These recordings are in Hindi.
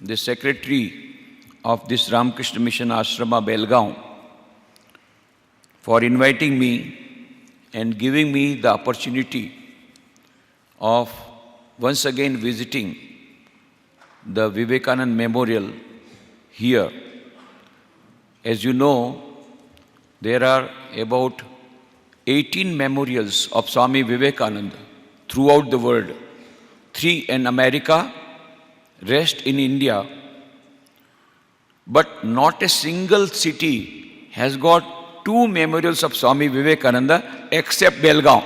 the secretary of this Ramakrishna Mission Ashrama Belgaum, for inviting me and giving me the opportunity of once again visiting the Vivekananda Memorial here. As you know, there are about 18 memorials of Swami Vivekananda throughout the world. 3 in America, rest in India. But not a single city has got 2 memorials of Swami Vivekananda except Belgaum.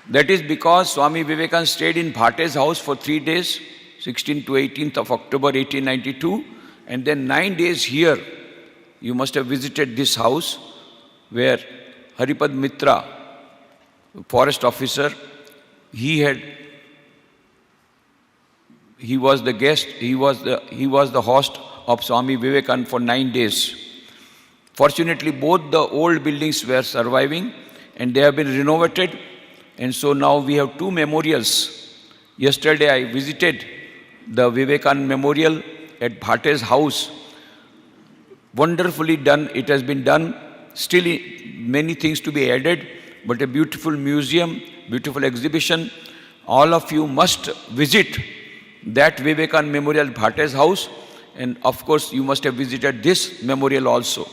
That is because Swami Vivekananda stayed in Bhatte's house for 3 days, 16th to 18th of October 1892, and then 9 days here. You must have visited this house where Haripad Mitra, forest officer, he was the guest, he was the host of Swami Vivekananda for 9 days. Fortunately, both the old buildings were surviving and they have been renovated, and so now we have 2 memorials. Yesterday I visited the Vivekananda Memorial at Bhatte's house. Wonderfully done, it has been done. Still many things to be added, but a beautiful museum, beautiful exhibition. All of you must visit that Vivekananda Memorial, Bhatte's house, and of course you must have visited this memorial also.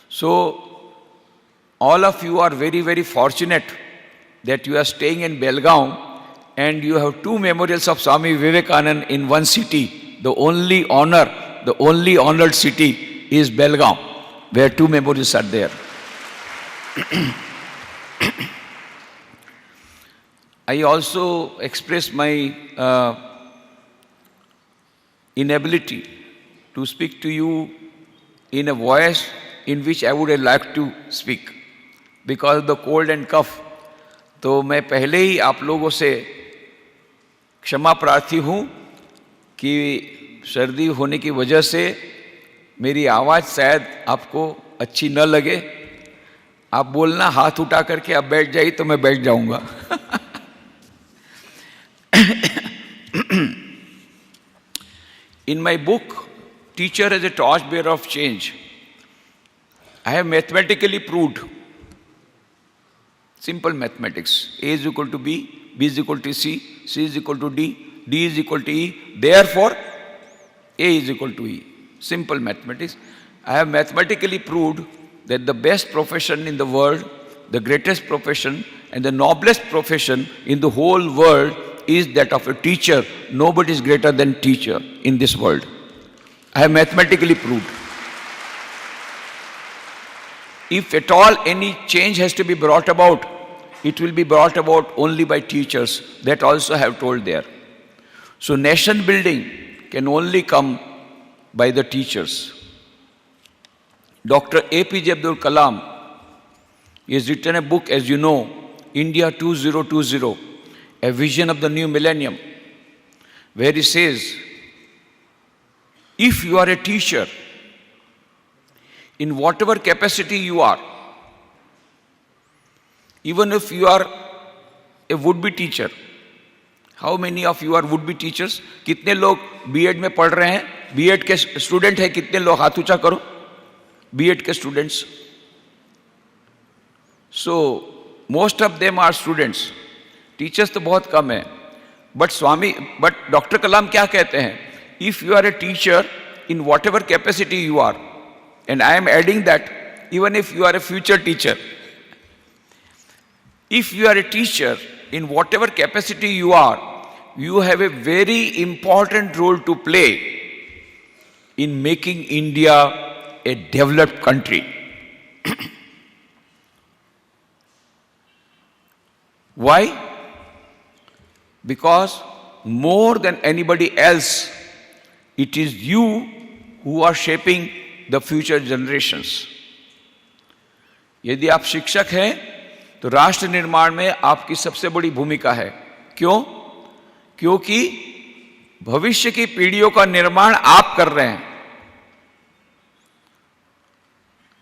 So all of you are very, very fortunate that you are staying in Belgaum and you have 2 memorials of Swami Vivekananda in one city. The only honored city is Belgaum, where 2 memorials are there. I also express my inability to speak to you in a voice in which I would have liked to speak because of the cold and cough. तो मैं पहले ही आप लोगों से क्षमा प्रार्थी हूँ कि सर्दी होने की वजह से मेरी आवाज़ शायद आपको अच्छी न लगे. आप बोलना हाथ उठा करके आप बैठ जाइए तो मैं बैठ जाऊंगा. In my book, Teacher as a Torchbearer of Change, I have mathematically proved, simple mathematics, A is equal to B, B is equal to C, C is equal to D, D is equal to E, therefore A is equal to E. Simple mathematics. I have mathematically proved that the best profession in the world, the greatest profession and the noblest profession in the whole world is that of a teacher. Nobody is greater than teacher in this world. I have mathematically proved. If at all any change has to be brought about, it will be brought about only by teachers. That also I have told there. So nation building can only come by the teachers. Dr. APJ Abdul Kalam, he has written a book, as you know, India 2020, a vision of the new millennium, where he says, if you are a teacher, in whatever capacity you are, even if you are a would-be teacher, how many of you are would-be teachers? कितने लोग B.Ed में पढ़ रहे हैं? B.Ed के स्टूडेंट है कितने लोग? हाथ ऊंचा करो. B.Ed के students. So most of them are students. Teachers तो बहुत कम है. बट डॉक्टर कलाम क्या कहते हैं? If you are a teacher in whatever capacity you are, and I am adding that even if you are a future teacher, if you are a teacher in whatever capacity you are, you have a very important role to play in making India a developed country. Why? Because more than anybody else, it is you who are shaping the future generations. यदि आप शिक्षक हैं तो राष्ट्र निर्माण में आपकी सबसे बड़ी भूमिका है. क्यों? क्योंकि भविष्य की पीढ़ियों का निर्माण आप कर रहे हैं,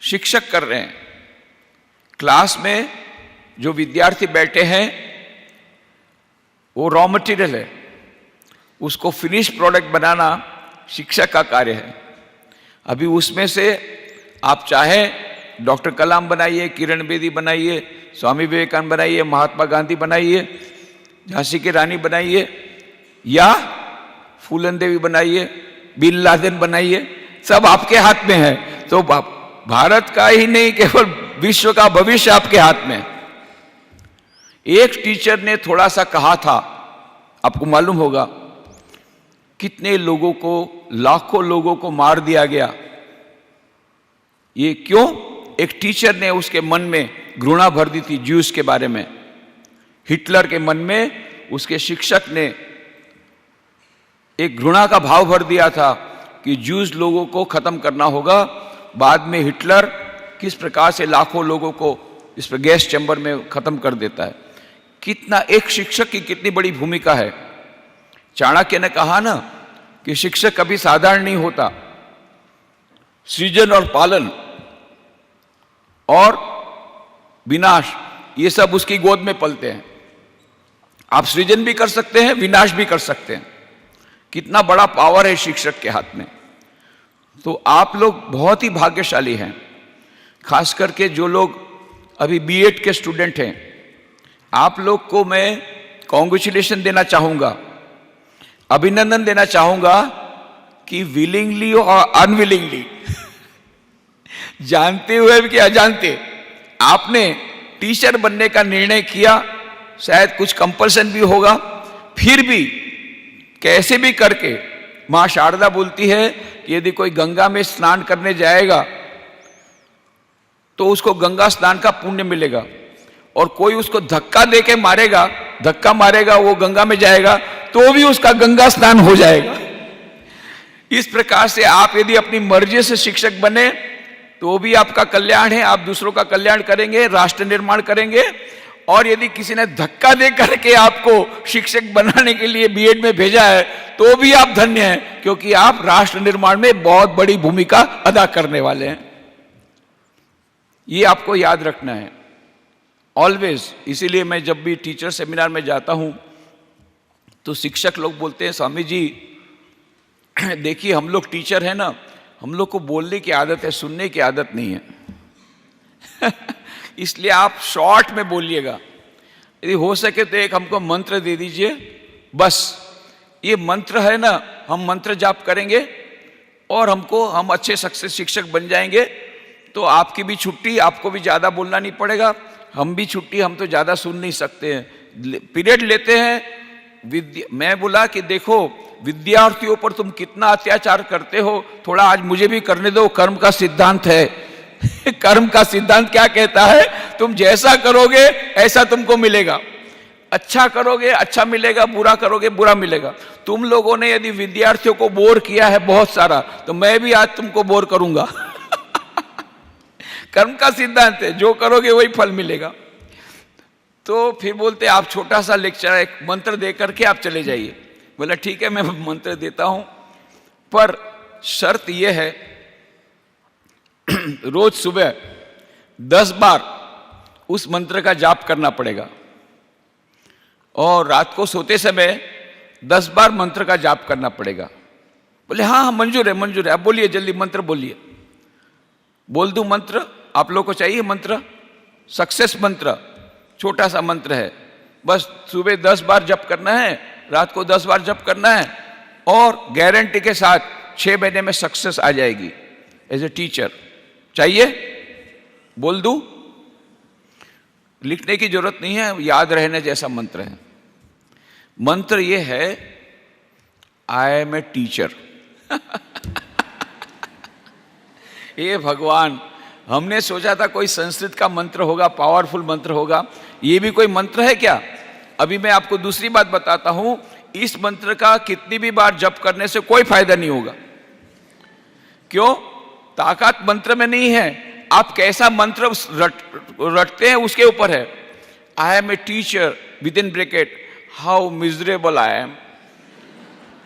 शिक्षक कर रहे हैं. क्लास में जो विद्यार्थी बैठे हैं, वो रॉ मटेरियल है, उसको फिनिश प्रोडक्ट बनाना शिक्षक का कार्य है। अभी उसमें से आप चाहे डॉक्टर कलाम बनाइए, किरण बेदी बनाइए, स्वामी विवेकानंद बनाइए, महात्मा गांधी बनाइए, झांसी की रानी बनाइए, या फूलन देवी बनाइए, बिन लादेन बनाइए, सब आपके हाथ में है। तो भारत का ही नहीं, केवल विश्व का भविष्य आपके हाथ में है। एक टीचर ने थोड़ा सा कहा था, आपको मालूम होगा, कितने लोगों को, लाखों लोगों को मार दिया गया। ये क्यों? एक टीचर ने उसके मन में घृणा भर दी थी ज्यूस के बारे में। हिटलर के मन में उसके शिक्षक ने एक घृणा का भाव भर दिया था कि ज्यूस लोगों को खत्म करना होगा। बाद में हिटलर किस प्रकार से लाखों लोगों को इस पर गैस चैम्बर में खत्म कर देता है। कितना एक शिक्षक की कितनी बड़ी भूमिका है। चाणक्य ने कहा ना कि शिक्षक कभी साधारण नहीं होता। सृजन और पालन और विनाश, ये सब उसकी गोद में पलते हैं। आप सृजन भी कर सकते हैं, विनाश भी कर सकते हैं। कितना बड़ा पावर है शिक्षक के हाथ में। तो आप लोग बहुत ही भाग्यशाली हैं, खास करके जो लोग अभी बीएड के स्टूडेंट हैं। आप लोग को मैं कॉन्ग्रेचुलेशन देना चाहूंगा, अभिनंदन देना चाहूंगा कि विलिंगली और अनविलिंगली, जानते हुए भी कि अजानते, आपने टीचर बनने का निर्णय किया। शायद कुछ कंपल्सन भी होगा, फिर भी कैसे भी करके मां शारदा बोलती है कि यदि कोई गंगा में स्नान करने जाएगा तो उसको गंगा स्नान का पुण्य मिलेगा, और कोई उसको धक्का देके मारेगा, धक्का मारेगा, वो गंगा में जाएगा तो भी उसका गंगा स्नान हो जाएगा। इस प्रकार से आप यदि अपनी मर्जी से शिक्षक बने तो भी आपका कल्याण है, आप दूसरों का कल्याण करेंगे, राष्ट्र निर्माण करेंगे। और यदि किसी ने धक्का दे करके आपको शिक्षक बनाने के लिए बीएड में भेजा है तो भी आप धन्य हैं, क्योंकि आप राष्ट्र निर्माण में बहुत बड़ी भूमिका अदा करने वाले हैं। ये आपको याद रखना है ऑलवेज। इसीलिए मैं जब भी टीचर सेमिनार में जाता हूं तो शिक्षक लोग बोलते हैं, स्वामी जी देखिए हम लोग टीचर हैं ना, हम लोग को बोलने की आदत है, सुनने की आदत नहीं है। इसलिए आप शॉर्ट में बोलिएगा। यदि हो सके तो एक हमको मंत्र दे दीजिए, बस ये मंत्र है ना, हम मंत्र जाप करेंगे और हम अच्छे सक्सेस शिक्षक बन जाएंगे। तो आपकी भी छुट्टी, आपको भी ज़्यादा बोलना नहीं पड़ेगा, हम भी छुट्टी, हम तो ज़्यादा सुन नहीं सकते हैं, पीरियड लेते हैं। मैं बोला कि देखो विद्यार्थियों पर तुम कितना अत्याचार करते हो, थोड़ा आज मुझे भी करने दो। कर्म का सिद्धांत है। कर्म का सिद्धांत क्या कहता है? तुम जैसा करोगे ऐसा तुमको मिलेगा। अच्छा करोगे अच्छा मिलेगा, बुरा करोगे बुरा मिलेगा। तुम लोगों ने यदि विद्यार्थियों को बोर किया है बहुत सारा, तो मैं भी आज तुमको बोर करूंगा। कर्म का सिद्धांत है, जो करोगे वही फल मिलेगा। तो फिर बोलते आप छोटा सा लेक्चर, एक मंत्र दे करके आप चले जाइए। बोला ठीक है मैं मंत्र देता हूं, पर शर्त यह है रोज सुबह 10 बार उस मंत्र का जाप करना पड़ेगा, और रात को सोते समय 10 बार मंत्र का जाप करना पड़ेगा। बोले हाँ हाँ मंजूर है मंजूर है, आप बोलिए जल्दी मंत्र बोलिए। बोल दूं मंत्र? आप लोग को चाहिए मंत्र? सक्सेस मंत्र, छोटा सा मंत्र है, बस सुबह 10 बार जप करना है, रात को 10 बार जप करना है, और गारंटी के साथ 6 महीने में सक्सेस आ जाएगी एज ए टीचर। चाहिए? बोल दूं? लिखने की जरूरत नहीं है, याद रहने जैसा मंत्र है। मंत्र ये है, आई एम ए टीचर। ये भगवान, हमने सोचा था कोई संस्कृत का मंत्र होगा, पावरफुल मंत्र होगा, ये भी कोई मंत्र है क्या? अभी मैं आपको दूसरी बात बताता हूं, इस मंत्र का कितनी भी बार जप करने से कोई फायदा नहीं होगा। क्यों? ताकत मंत्र में नहीं है, आप कैसा मंत्र रटते हैं उसके ऊपर है। I am a teacher within bracket, how miserable I am,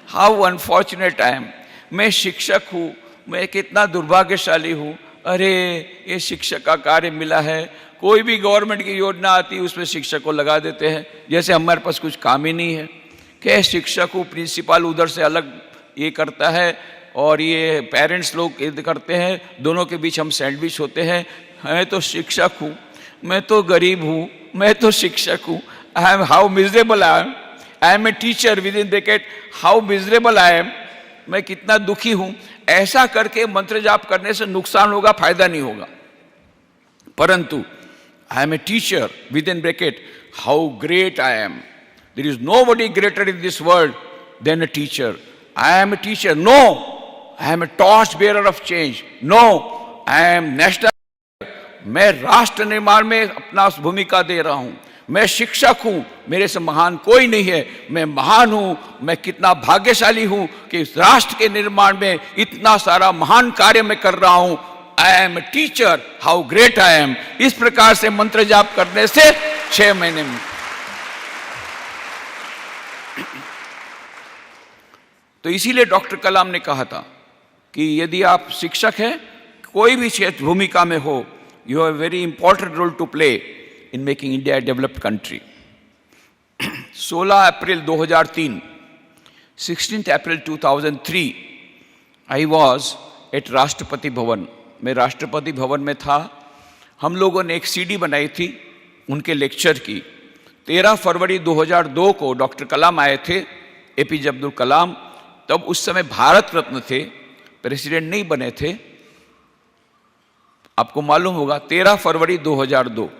how unfortunate I am. मैं शिक्षक हूं, मैं कितना दुर्भाग्यशाली हूं, अरे ये शिक्षक का कार्य मिला है, कोई भी गवर्नमेंट की योजना आती है उसमें शिक्षक को लगा देते हैं, जैसे हमारे पास कुछ काम ही नहीं है। क्या शिक्षक को प्रिंसिपल उधर से अलग ये करता है और ये पेरेंट्स लोग ये करते हैं, दोनों के बीच हम सैंडविच होते हैं। मैं तो शिक्षक हूँ, मैं तो गरीब हूँ, मैं तो शिक्षक हूँ, I am how miserable I am a teacher within bracket, how miserable I am, मैं कितना दुखी हूँ। ऐसा करके मंत्र जाप करने से नुकसान होगा, फायदा नहीं होगा। परंतु I am a teacher within bracket, how great I am, there is nobody greater in this world than a teacher. I am a teacher, no I am a torch bearer of change, no I am national, मैं राष्ट्र निर्माण में अपना भूमिका दे रहा हूं, मैं शिक्षक हूं, मेरे से महान कोई नहीं है, मैं महान हूं, मैं कितना भाग्यशाली हूं कि इस राष्ट्र के निर्माण में इतना सारा महान कार्य मैं कर रहा हूं। I am a teacher, how great I am. इस प्रकार से मंत्र जाप करने से 6 महीने में। तो इसीलिए डॉक्टर कलाम ने कहा था कि यदि आप शिक्षक हैं, कोई भी क्षेत्र भूमिका में हो, you have very important role to play in making India a developed country. 16 अप्रैल 2003, 16th April 2003, I was at Rashtrapati Bhavan. मैं राष्ट्रपति भवन में था। हम लोगों ने एक सीडी बनाई थी उनके लेक्चर की। 13 फरवरी 2002 को डॉक्टर कलाम आए थे, एपीजे अब्दुल कलाम, तब उस समय भारत रत्न थे, प्रेसिडेंट नहीं बने थे। आपको मालूम होगा 13 फरवरी 2002,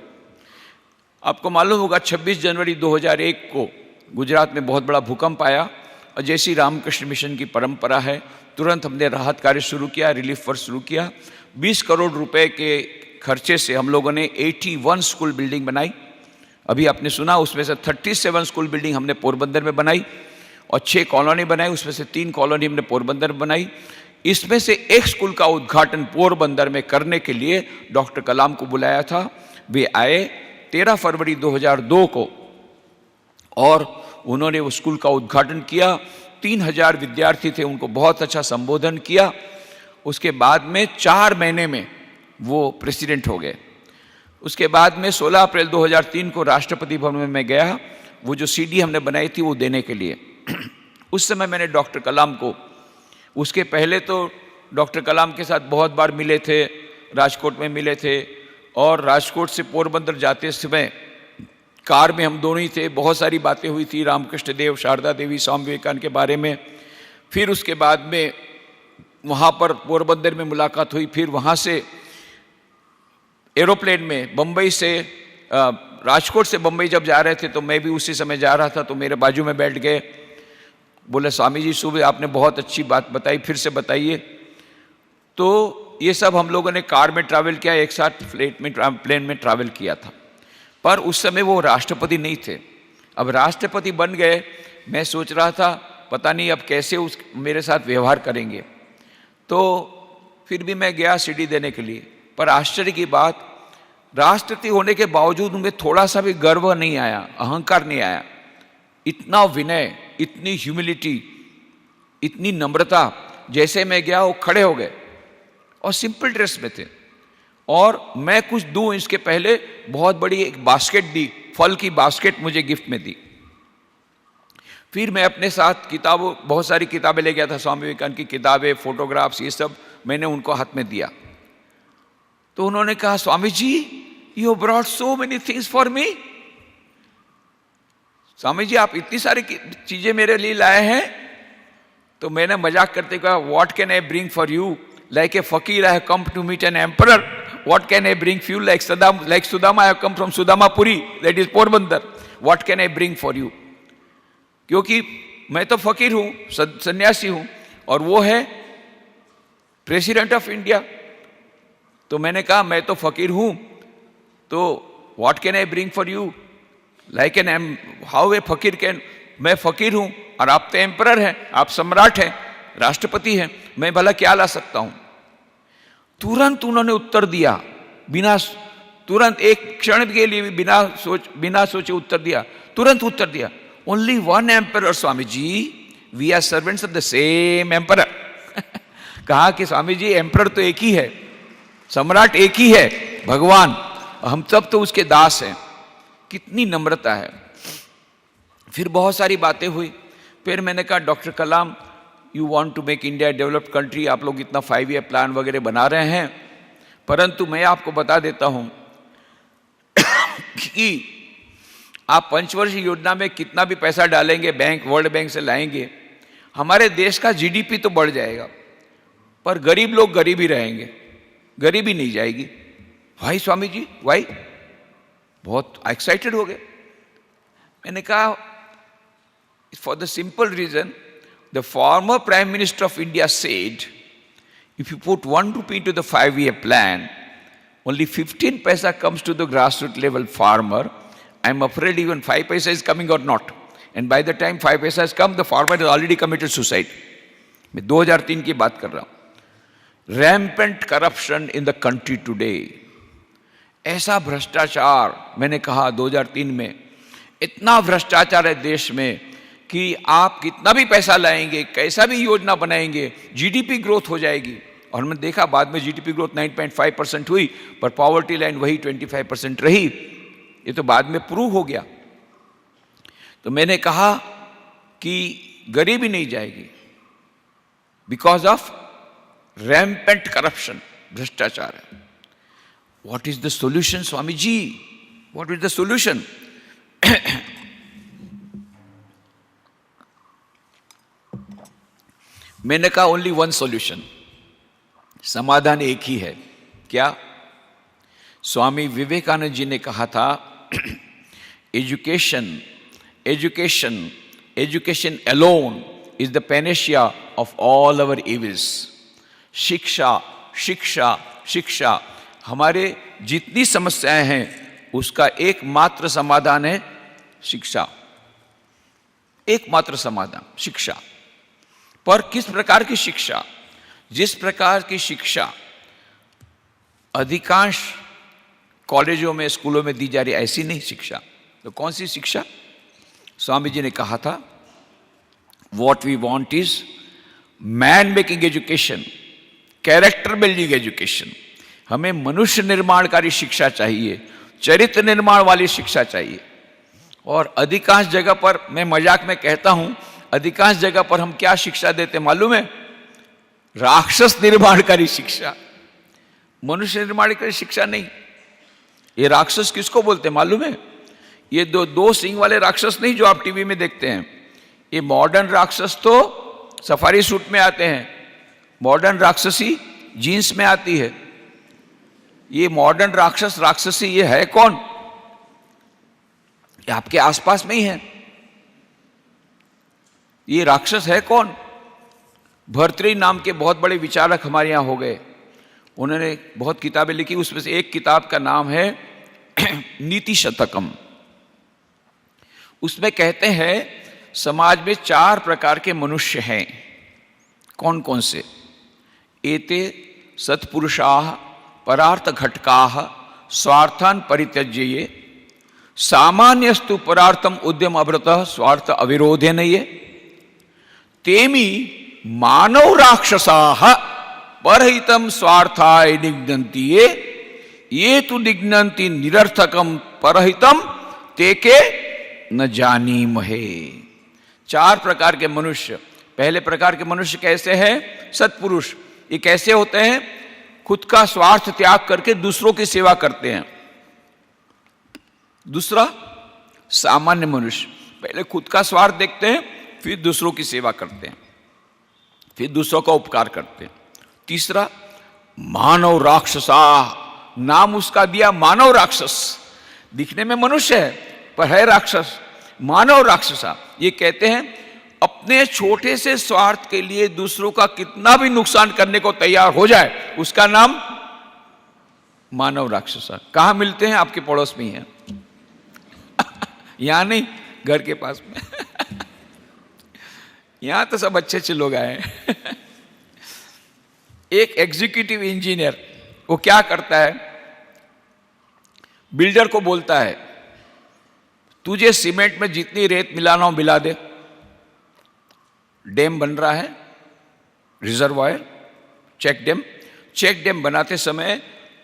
आपको मालूम होगा 26 जनवरी 2001 को गुजरात में बहुत बड़ा भूकंप आया और जैसी रामकृष्ण मिशन की परंपरा है, तुरंत हमने राहत कार्य शुरू किया, रिलीफ वर्क शुरू किया। 20 करोड़ रुपए के खर्चे से हम लोगों ने 81 स्कूल बिल्डिंग बनाई। अभी आपने सुना उसमें से 37 स्कूल बिल्डिंग हमने पोरबंदर में बनाई और 6 कॉलोनी बनाई, उसमें से 3 कॉलोनी हमने पोरबंदर में बनाई। इसमें से एक स्कूल का उद्घाटन पोरबंदर में करने के लिए डॉक्टर कलाम को बुलाया था। वे आए 13 फरवरी 2002 को और उन्होंने वो स्कूल का उद्घाटन किया। 3000 विद्यार्थी थे, उनको बहुत अच्छा संबोधन किया। उसके बाद में 4 महीने में वो प्रेसिडेंट हो गए। उसके बाद में 16 अप्रैल 2003 को राष्ट्रपति भवन में मैं गया, वो जो सीडी हमने बनाई थी वो देने के लिए। उस समय मैंने डॉक्टर कलाम को, उसके पहले तो डॉक्टर कलाम के साथ बहुत बार मिले थे, राजकोट में मिले थे और राजकोट से पोरबंदर जाते समय कार में हम दोनों ही थे। बहुत सारी बातें हुई थी रामकृष्ण देव, शारदा देवी, स्वामी विवेकानंद के बारे में। फिर उसके बाद में वहाँ पर पोरबंदर में मुलाकात हुई। फिर वहाँ से एरोप्लेन में बम्बई से राजकोट से बम्बई जब जा रहे थे तो मैं भी उसी समय जा रहा था, तो मेरे बाजू में बैठ गए। बोले स्वामी जी सुबह आपने बहुत अच्छी बात बताई, फिर से बताइए। तो ये सब हम लोगों ने कार में ट्रैवल किया, एक साथ प्लेन में ट्रैवल किया था। पर उस समय वो राष्ट्रपति नहीं थे। अब राष्ट्रपति बन गए, मैं सोच रहा था पता नहीं अब कैसे मेरे साथ व्यवहार करेंगे। तो फिर भी मैं गया सीडी देने के लिए। पर आश्चर्य की बात, राष्ट्रपति होने के बावजूद उनमें थोड़ा सा भी गर्व नहीं आया, अहंकार नहीं आया। इतना विनय, इतनी ह्यूमिलिटी, इतनी नम्रता। जैसे मैं गया वो खड़े हो गए और सिंपल ड्रेस में थे। और मैं कुछ दूं इसके पहले बहुत बड़ी एक बास्केट दी, फल की बास्केट मुझे गिफ्ट में दी। फिर मैं अपने साथ किताबों, बहुत सारी किताबें ले गया था, स्वामी विवेकानंद की किताबें, फोटोग्राफ्स, ये सब मैंने उनको हाथ में दिया। तो उन्होंने कहा Swami ji you brought so many things for me. Swami ji आप इतनी सारी चीजें मेरे लिए लाए हैं। तो मैंने मजाक करते कहा what can I bring for you, like a fakir I have come to meet an emperor, what can I bring for you? Like Sudama I have come from Sudamapuri, that is Porbandar, what can I bring for you? क्योंकि मैं तो फकीर हूं, सन्यासी हूं और वो है प्रेसिडेंट ऑफ इंडिया। तो मैंने कहा मैं तो फकीर हूं, तो what can I bring for you, like an um how a फकीर कैन, मैं फकीर हूं और आप तो एम्परर हैं, आप सम्राट हैं, राष्ट्रपति हैं, मैं भला क्या ला सकता हूं। तुरंत उन्होंने उत्तर दिया, बिना, तुरंत एक क्षण के लिए भी बिना सोचे उत्तर दिया, तुरंत उत्तर दिया। Only one emperor Swami ji, we are servants of the same emperor. कहा कि स्वामी जी एम्परर तो एक ही है, सम्राट एक ही है, भगवान। हम सब तो उसके दास हैं। कितनी नम्रता है। फिर बहुत सारी बातें हुई। फिर मैंने कहा doctor Kalam, you want to make India developed country, आप लोग इतना 5 ईयर प्लान वगैरह बना रहे हैं, परंतु मैं आपको बता देता हूं कि आप पंचवर्षीय योजना में कितना भी पैसा डालेंगे, बैंक, वर्ल्ड बैंक से लाएंगे, हमारे देश का जीडीपी तो बढ़ जाएगा, पर गरीब लोग गरीब ही रहेंगे, गरीबी नहीं जाएगी। भाई स्वामी जी, वाई? बहुत एक्साइटेड हो गए। मैंने कहा for the simple reason, the former prime minister of India said, if you put 1 rupee to the 5-year plan, only 15 paisa comes to the grassroots level farmer. I'm afraid even 5 paisa is coming or not. And by the time 5 paisa has come, the farmer has already committed suicide. मैं 2003 की बात कर रहा हूं। Rampant corruption in the country today. ऐसा भ्रष्टाचार, मैंने कहा 2003 में, इतना भ्रष्टाचार है देश में कि आप कितना भी पैसा लाएंगे, कैसा भी योजना बनाएंगे, जीडीपी ग्रोथ हो जाएगी। और मैंने देखा बाद में जीडीपी ग्रोथ 9.5% हुई, पर पॉवर्टी लाइन वही 25% रही। ये तो बाद में प्रूव हो गया। तो मैंने कहा कि गरीबी नहीं जाएगी बिकॉज ऑफ रैम्पेंट करप्शन, भ्रष्टाचार है। What is the solution Swami ji? What is the solution? मैंने कहा ओनली वन सॉल्यूशन, समाधान एक ही है। क्या? स्वामी विवेकानंद जी ने कहा था education education education alone is the Panacea of all our evils. शिक्षा शिक्षा शिक्षा, हमारे जितनी समस्याएं हैं उसका एकमात्र समाधान है शिक्षा, एकमात्र समाधान शिक्षा। पर किस प्रकार की शिक्षा? जिस प्रकार की शिक्षा अधिकांश कॉलेजों में, स्कूलों में दी जा रही, ऐसी नहीं शिक्षा। तो कौन सी शिक्षा? स्वामी जी ने कहा था what we want is man making education, character building education. हमें मनुष्य निर्माणकारी शिक्षा चाहिए, चरित्र निर्माण वाली शिक्षा चाहिए। और अधिकांश जगह पर, मैं मजाक में कहता हूं, अधिकांश जगह पर हम क्या शिक्षा देते मालूम है? राक्षस निर्माणकारी शिक्षा, मनुष्य निर्माणकारी शिक्षा नहीं। ये राक्षस किसको बोलते मालूम है? ये दो सिंग वाले राक्षस नहीं जो आप टीवी में देखते हैं। ये मॉडर्न राक्षस तो सफारी सूट में आते हैं, मॉडर्न राक्षसी जीन्स में आती है। ये मॉडर्न राक्षस राक्षसी ये है कौन? ये आपके आसपास में ही है। ये राक्षस है कौन? भर्तृहरि नाम के बहुत बड़े विचारक हमारे यहां हो गए। उन्होंने बहुत किताबें लिखी, उसमें से एक किताब का नाम है नीति शतकम। उसमें कहते हैं समाज में 4 प्रकार के मनुष्य हैं। कौन कौन से? एते सत्पुरुषाः परार्थ घटकाः स्वार्थान परित्यज्य सामान्यस्तु परार्थम उद्यम अभ्रतः स्वार्थ अविरोधेन ये तेमी मानव राक्षसाः परहितम स्वार्थाय निघ्नन्ति ये तु निघ्नन्ति निरर्थकम परहितम तेके न जानीमहे। 4 प्रकार के मनुष्य। पहले प्रकार के मनुष्य कैसे हैं? सत्पुरुष। ये कैसे होते हैं? खुद का स्वार्थ त्याग करके दूसरों की सेवा करते हैं। दूसरा, सामान्य मनुष्य, पहले खुद का स्वार्थ देखते हैं, फिर दूसरों की सेवा करते हैं, फिर दूसरों का उपकार करते हैं। तीसरा, मानव राक्षसा, नाम उसका दिया मानव राक्षस। दिखने में मनुष्य है पर है राक्षस, मानव राक्षसा। ये कहते हैं अपने छोटे से स्वार्थ के लिए दूसरों का कितना भी नुकसान करने को तैयार हो जाए, उसका नाम मानव राक्षसा। कहां मिलते हैं? आपके पड़ोस में ही है। यहां नहीं, घर के पास में। यहां तो सब अच्छे अच्छे लोग आए हैं। एक एग्जीक्यूटिव इंजीनियर, वो क्या करता है? बिल्डर को बोलता है तुझे सीमेंट में जितनी रेत मिलाना हो मिला दे। डैम बन रहा है, रिजर्वायर, चेक डैम बनाते समय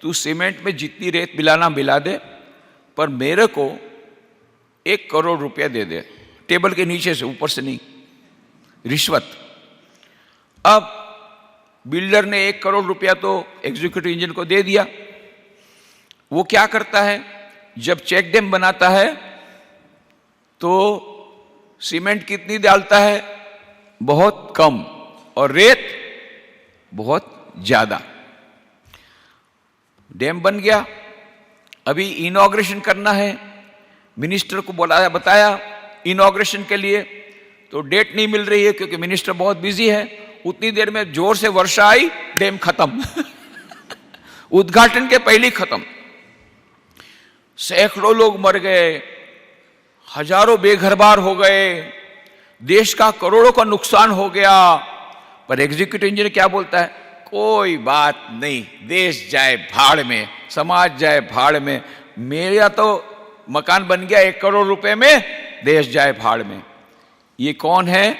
तू सीमेंट में जितनी रेत मिलाना मिला दे, पर मेरे को 1 करोड़ रुपया दे दे, टेबल के नीचे से, ऊपर से नहीं, रिश्वत। अब बिल्डर ने 1 करोड़ रुपया तो एग्जीक्यूटिव इंजीनियर को दे दिया। वो क्या करता है, जब चेक डैम बनाता है तो सीमेंट कितनी डालता है, बहुत कम, और रेत बहुत ज्यादा। डैम बन गया, अभी इनॉग्रेशन करना है, मिनिस्टर को बताया इनॉग्रेशन के लिए, तो डेट नहीं मिल रही है क्योंकि मिनिस्टर बहुत बिजी है। उतनी देर में जोर से वर्षा आई, डैम खत्म उद्घाटन के पहले खत्म। सैकड़ों लोग मर गए, हजारों बेघरबार हो गए, देश का करोड़ों का नुकसान हो गया। पर एग्जीक्यूटिव इंजीनियर क्या बोलता है, कोई बात नहीं, देश जाए भाड़ में, समाज जाए भाड़ में, मेरा तो मकान बन गया 1 करोड़ रुपए में, देश जाए भाड़ में। ये कौन है,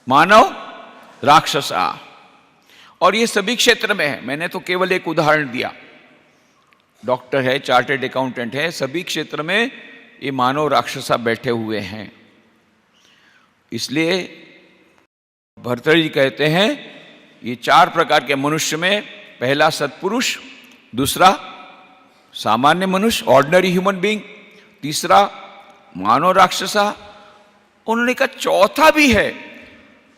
मानव राक्षसा। और ये सभी क्षेत्र में है, मैंने तो केवल एक उदाहरण दिया। डॉक्टर है, चार्टर्ड अकाउंटेंट है, सभी क्षेत्र में ये मानव राक्षसा बैठे हुए हैं। इसलिए भर्तृहरि जी कहते हैं ये 4 प्रकार के मनुष्य में, पहला सत्पुरुष, दूसरा सामान्य मनुष्य, ऑर्डिनरी ह्यूमन बीइंग, तीसरा मानव राक्षसा, उन्होंने कहा चौथा भी है,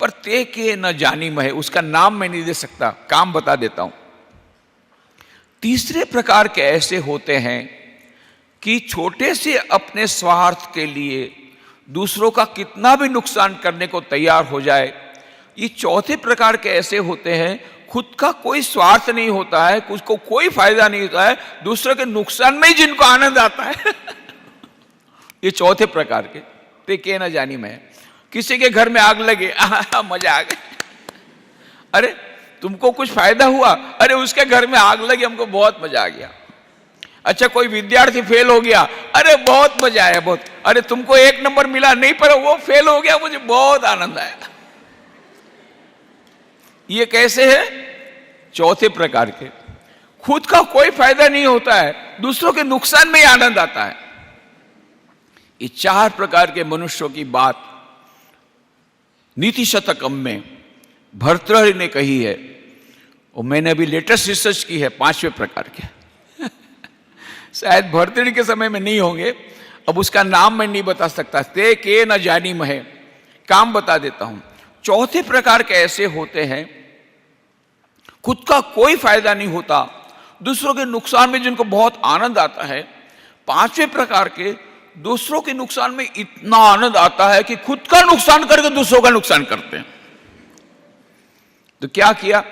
पर ते के न जानी महे, उसका नाम मैं नहीं दे सकता, काम बता देता हूं। तीसरे प्रकार के ऐसे होते हैं कि छोटे से अपने स्वार्थ के लिए दूसरों का कितना भी नुकसान करने को तैयार हो जाए। ये चौथे प्रकार के ऐसे होते हैं, खुद का कोई स्वार्थ नहीं होता है, उसको कोई फायदा नहीं होता है, दूसरों के नुकसान में ही जिनको आनंद आता है ये चौथे प्रकार के, ते के न जानी मैं। किसी के घर में आग लगे, मजा आ गया, अरे तुमको कुछ फायदा हुआ, अरे उसके घर में आग लगी, हमको बहुत मजा आ गया। अच्छा, कोई विद्यार्थी फेल हो गया, अरे बहुत मजा आया, बहुत। अरे तुमको 1 नंबर मिला नहीं, पर वो फेल हो गया, मुझे बहुत आनंद आया। ये कैसे है, चौथे प्रकार के, खुद का कोई फायदा नहीं होता है, दूसरों के नुकसान में ही आनंद आता है। ये 4 प्रकार के मनुष्यों की बात नीति शतकम में भर्तृहरि ने कही है, और मैंने अभी लेटेस्ट रिसर्च की है 5वें प्रकार के शायद भर्तृहरि के समय में नहीं होंगे, अब उसका नाम मैं नहीं बता सकता, ते के न जानी महे, काम बता देता हूं। चौथे प्रकार के ऐसे होते हैं, खुद का कोई फायदा नहीं होता, दूसरों के नुकसान में जिनको बहुत आनंद आता है। 5वें प्रकार के, दूसरों के नुकसान में इतना आनंद आता है कि खुद का नुकसान करके दूसरों का नुकसान करते हैं। तो क्या किया,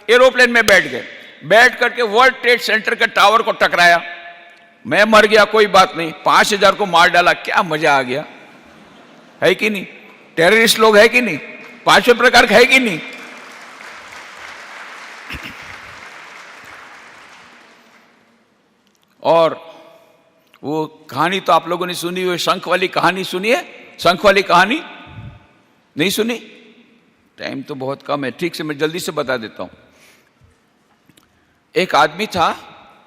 एरोप्लेन में बैठ गए, बैठ करके वर्ल्ड ट्रेड सेंटर के टावर को टकराया, मैं मर गया कोई बात नहीं, 5000 को मार डाला, क्या मजा आ गया, है कि नहीं? टेररिस्ट लोग है कि नहीं? 5वें प्रकार का है कि नहीं? और वो कहानी तो आप लोगों ने सुनी हुई, शंख वाली कहानी सुनी है? शंख वाली कहानी नहीं सुनी? टाइम तो बहुत कम है, ठीक से मैं जल्दी से बता देता हूं। एक आदमी था,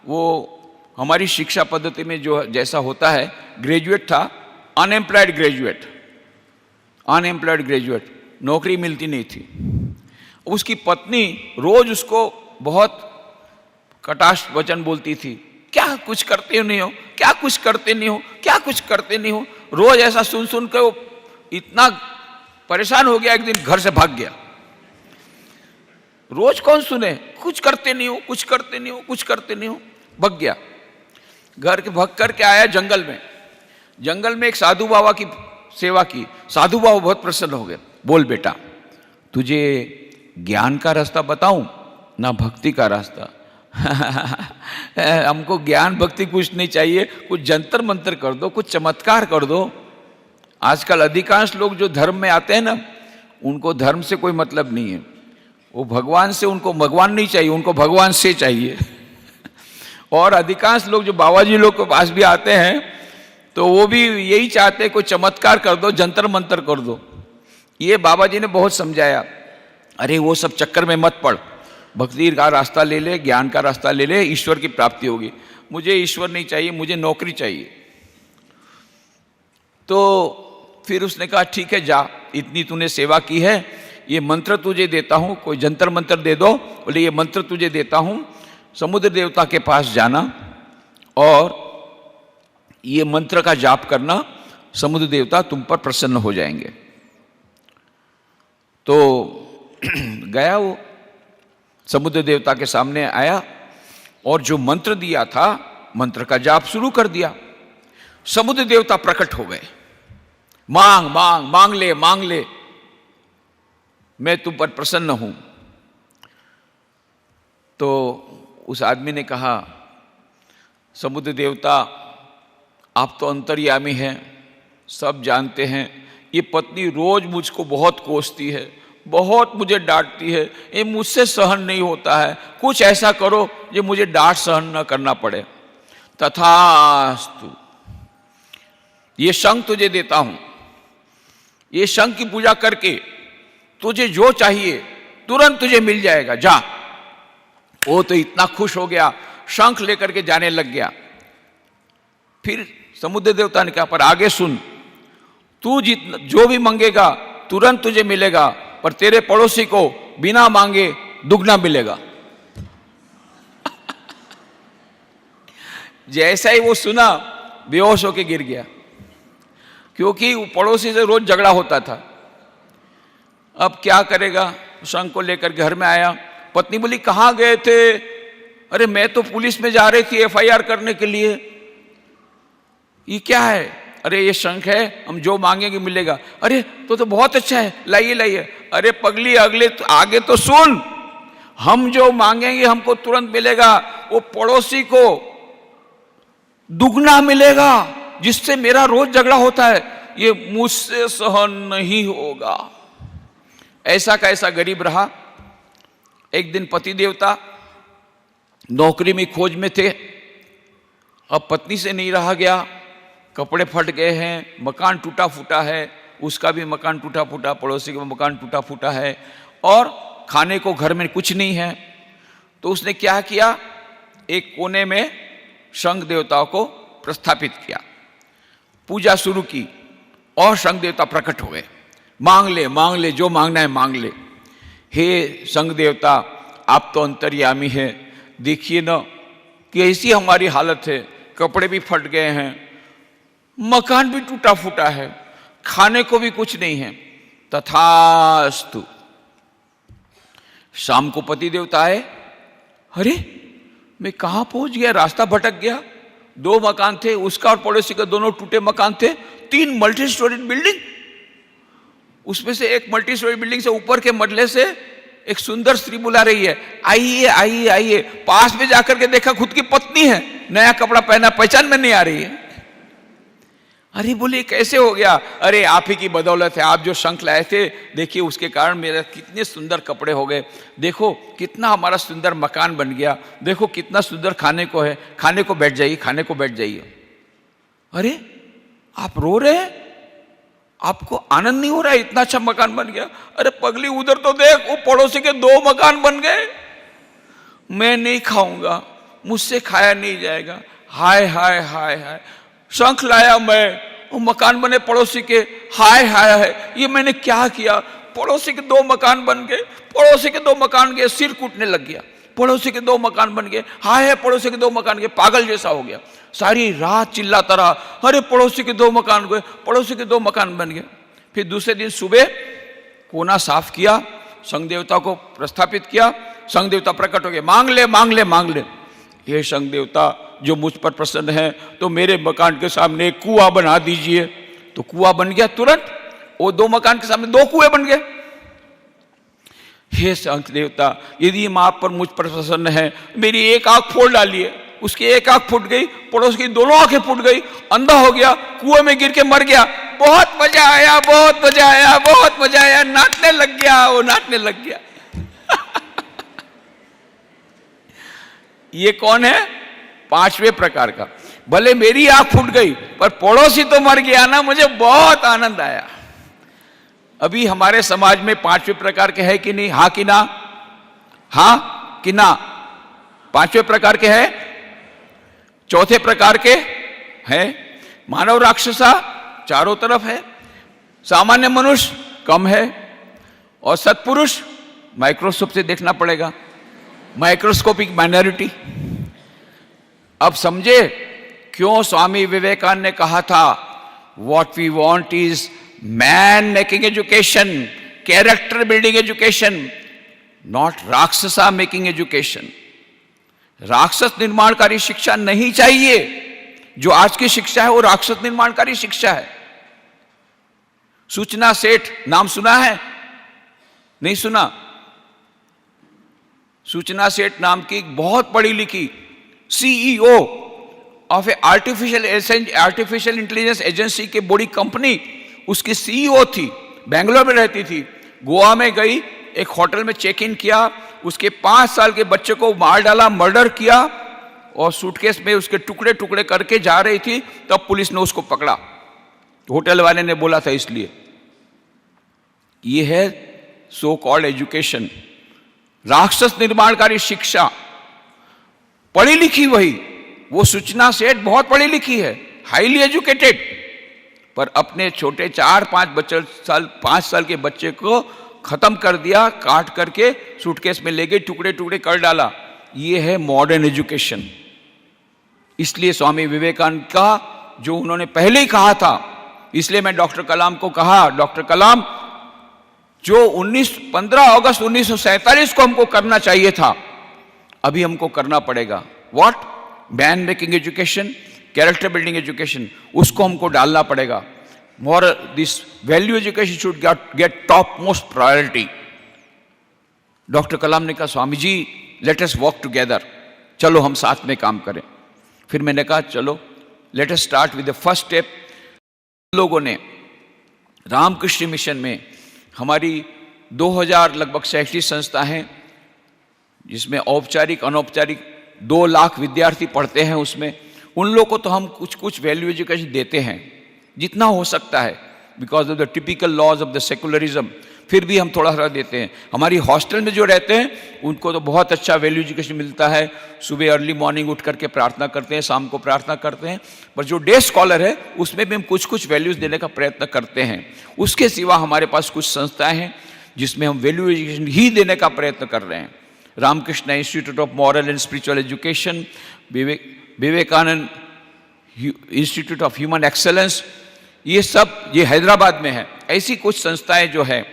वो हमारी शिक्षा पद्धति में जो जैसा होता है, ग्रेजुएट था, अनएम्प्लॉयड ग्रेजुएट, नौकरी मिलती नहीं थी। उसकी पत्नी रोज उसको बहुत कटाक्ष वचन बोलती थी, क्या कुछ करते नहीं हो, क्या कुछ करते नहीं हो, क्या कुछ करते नहीं हो। रोज ऐसा सुन सुन के वो इतना परेशान हो गया, एक दिन घर से भाग गया। रोज कौन सुने, कुछ करते नहीं हो, कुछ करते नहीं हो, कुछ करते नहीं हो, भाग गया। घर के भाग करके आया जंगल में, जंगल में एक साधु बाबा की सेवा की। साधु बाबा बहुत प्रसन्न हो गए, बोल बेटा तुझे ज्ञान का रास्ता बताऊं ना भक्ति का रास्ता? हमको ज्ञान भक्ति कुछ नहीं चाहिए, कुछ जंतर मंतर कर दो, कुछ चमत्कार कर दो। आजकल अधिकांश लोग जो धर्म में आते हैं ना, उनको धर्म से कोई मतलब नहीं है, वो भगवान से, उनको भगवान नहीं चाहिए, उनको भगवान से चाहिए। और अधिकांश लोग जो बाबा जी लोग के पास भी आते हैं तो वो भी यही चाहते हैं, कोई चमत्कार कर दो, जंतर मंतर कर दो। ये बाबा जी ने बहुत समझाया, अरे वो सब चक्कर में मत पड़, भक्ति का रास्ता ले ले, ज्ञान का रास्ता ले ले, ईश्वर की प्राप्ति होगी। मुझे ईश्वर नहीं चाहिए, मुझे नौकरी चाहिए। तो फिर उसने कहा ठीक है जा, इतनी तूने सेवा की है, ये मंत्र तुझे देता हूं, कोई जंतर मंत्र दे दो। बोले ये मंत्र तुझे देता हूं, समुद्र देवता के पास जाना और ये मंत्र का जाप करना, समुद्र देवता तुम पर प्रसन्न हो जाएंगे। तो गया वो, समुद्र देवता के सामने आया और जो मंत्र दिया था, मंत्र का जाप शुरू कर दिया। समुद्र देवता प्रकट हो गए, मांग मांग मांग ले, मांग ले, मैं तुम पर प्रसन्न हूं। तो उस आदमी ने कहा, समुद्र देवता आप तो अंतर्यामी हैं, सब जानते हैं, ये पत्नी रोज मुझको बहुत कोसती है, बहुत मुझे डांटती है, ये मुझसे सहन नहीं होता है, कुछ ऐसा करो जो मुझे डांट सहन न करना पड़े। तथास्तु, ये शंख तुझे देता हूं, ये शंख की पूजा करके तुझे जो चाहिए तुरंत तुझे मिल जाएगा, जा। वो तो इतना खुश हो गया, शंख लेकर के जाने लग गया। फिर समुद्र देवता ने कहा पर आगे सुन, तू जितना जो भी मांगेगा तुरंत तुझे मिलेगा, पर तेरे पड़ोसी को बिना मांगे दुगना मिलेगा। जैसा ही वो सुना, बेहोश होके गिर गया, क्योंकि वो पड़ोसी से रोज झगड़ा होता था। अब क्या करेगा, शंख को लेकर घर में आया। पत्नी बोली कहाँ गए थे? अरे मैं तो पुलिस में जा रही थी एफआईआर करने के लिए। ये क्या है? अरे ये शंख है, हम जो मांगेंगे मिलेगा। अरे तो बहुत अच्छा है, लाइए लाइए। अरे पगली अगले आगे तो सुन, हम जो मांगेंगे हमको तुरंत मिलेगा, वो पड़ोसी को दुगना मिलेगा, जिससे मेरा रोज झगड़ा होता है, ये मुझसे सहन नहीं होगा। ऐसा का ऐसा गरीब रहा। एक दिन पति देवता नौकरी में खोज में थे, अब पत्नी से नहीं रहा गया, कपड़े फट गए हैं, मकान टूटा फूटा है, उसका भी मकान टूटा फूटा, पड़ोसी का मकान टूटा फूटा है, और खाने को घर में कुछ नहीं है। तो उसने क्या किया, एक कोने में शंख देवताओं को प्रस्थापित किया, पूजा शुरू की, और शंख देवता प्रकट हो गए। मांग ले, जो मांगना है मांग ले। हे शंख देवता, आप तो अंतर्यामी है, देखिए ना कि ऐसी हमारी हालत है, कपड़े भी फट गए हैं, मकान भी टूटा फूटा है, खाने को भी कुछ नहीं है। तथास्तु। शाम को पति देवता आए, अरे मैं कहां पहुंच गया, रास्ता भटक गया। 2 मकान थे, उसका और पड़ोसी का दोनों टूटे मकान थे, 3 मल्टी स्टोरी बिल्डिंग, उसमें से एक मल्टी स्टोरी बिल्डिंग से ऊपर के मडले से एक सुंदर स्त्री बुला रही है, आइए आइए आइए। पास में जाकर के देखा खुद की पत्नी है, नया कपड़ा पहना, पहचान में नहीं आ रही है। अरे बोले कैसे हो गया? अरे आप ही की बदौलत है, आप जो शंख लाए थे, देखिए उसके कारण मेरे कितने सुंदर कपड़े हो गए, देखो कितना हमारा सुंदर मकान बन गया, देखो कितना सुंदर खाने को है, खाने को बैठ जाइए, खाने को बैठ जाइए। अरे आप रो रहे हैं, आपको आनंद नहीं हो रहा है, इतना अच्छा मकान बन गया? अरे पगली उधर तो देख, वो पड़ोसी के 2 मकान बन गए, मैं नहीं खाऊंगा, मुझसे खाया नहीं जाएगा। हाय हाय हाय हाय, शंख लाया मैं, वो मकान बने पड़ोसी के, हाय हाय हाय, ये मैंने क्या किया? पड़ोसी के 2 मकान बन गए, पड़ोसी के 2 मकान गए, सिर कूटने लग गया। पड़ोसी के 2 मकान बन गए, हाय हाय, पड़ोसी के 2 मकान गए, पागल जैसा हो गया। सारी रात चिल्लाता रहा, अरे पड़ोसी के 2 मकान गए, पड़ोसी के 2 मकान बन गए। फिर दूसरे दिन सुबह कोना साफ किया, शंख देवता को प्रस्थापित किया, शंख देवता प्रकट हो गए, मांग ले मांग ले मांग ले। हे शंख देवता, जो मुझ पर प्रसन्न है, तो मेरे मकान के सामने एक कुआं बना दीजिए। तो कुआं बन गया तुरंत, वो 2 मकान के सामने 2 कुएं बन गए। हे शंख देवता, यदि आप पर मुझ पर प्रसन्न है, मेरी एक आंख फोड़ डालिए। उसकी एक आंख फूट गई, पड़ोस की दोनों आंखें फूट गई, अंधा हो गया, कुएं में गिर के मर गया। बहुत मजा आया, बहुत मजा आया, बहुत मजा आया, नाचने लग गया, वो नाचने लग गया। ये कौन है? 5वें प्रकार का। भले मेरी आंख फूट गई, पर पड़ोसी तो मर गया ना, मुझे बहुत आनंद आया। अभी हमारे समाज में 5वें प्रकार के है कि नहीं? हाँ कि ना? हाँ, कि ना? पांचवें प्रकार के हैं, चौथे प्रकार के हैं। मानव राक्षसा चारों तरफ है, सामान्य मनुष्य कम है, और सत्पुरुष माइक्रोस्कोप से देखना पड़ेगा, माइक्रोस्कोपिक माइनॉरिटी। अब समझे क्यों स्वामी विवेकानंद ने कहा था what we want is man making education, character building education, not राक्षसा मेकिंग एजुकेशन। राक्षस निर्माणकारी शिक्षा नहीं चाहिए। जो आज की शिक्षा है वो राक्षस निर्माणकारी शिक्षा है। सूचना सेठ नाम सुना है? नहीं सुना? सूचना सेठ नाम की बहुत पढ़ी लिखी CEO of A artificial intelligence agency की बड़ी कंपनी, उसकी सीईओ थी, बेंगलोर में रहती थी। गोवा में गई, एक होटल में चेक इन किया, उसके 5 साल के बच्चे को मार डाला, मर्डर किया, और सूटकेस में उसके टुकड़े टुकड़े करके जा रही थी, तब पुलिस ने उसको पकड़ा। होटल वाले ने बोला था इसलिए। ये है सो कॉल्ड एजुकेशन, राक्षस निर्माणकारी शिक्षा। पढ़ी लिखी वही, वो सूचना सेठ बहुत पढ़ी लिखी है, हाईली एजुकेटेड, पर अपने छोटे 4-5 साल के बच्चे को खत्म कर दिया, काट करके सूटकेस में ले गई, टुकड़े टुकड़े कर डाला। ये है मॉडर्न एजुकेशन। इसलिए स्वामी विवेकानंद का जो उन्होंने पहले ही कहा था, इसलिए मैं डॉक्टर कलाम को कहा, डॉक्टर कलाम जो 15 अगस्त 1947 को हमको करना चाहिए था, अभी हमको करना पड़ेगा। What? Man making education, character building education, उसको हमको डालना पड़ेगा। More this value education should get top most priority. Doctor Kalam ने कहा Swami ji let us work together, चलो हम साथ में काम करें। फिर मैंने कहा चलो let us start with the first step. लोगों ने रामकृष्ण मिशन में हमारी 2000 लगभग शैक्षिक संस्था हैं, जिसमें औपचारिक अनौपचारिक 2 लाख विद्यार्थी पढ़ते हैं। उसमें उन लोगों को तो हम कुछ कुछ वैल्यू एजुकेशन देते हैं जितना हो सकता है, because of the typical laws of the secularism. फिर भी हम थोड़ा थोड़ा देते हैं। हमारी हॉस्टल में जो रहते हैं उनको तो बहुत अच्छा वैल्यू एजुकेशन मिलता है। सुबह अर्ली मॉर्निंग उठ करके प्रार्थना करते हैं, शाम को प्रार्थना करते हैं। पर जो डे स्कॉलर है उसमें भी हम कुछ कुछ वैल्यूज देने का प्रयत्न करते हैं। उसके सिवा हमारे पास कुछ संस्थाएं हैं जिसमें हम वैल्यू एजुकेशन ही देने का प्रयत्न कर रहे हैं। Ramakrishna institute of moral and spiritual education, Vivekananda institute of human excellence, ये हैदराबाद में है। ऐसी कुछ संस्थाएं जो है,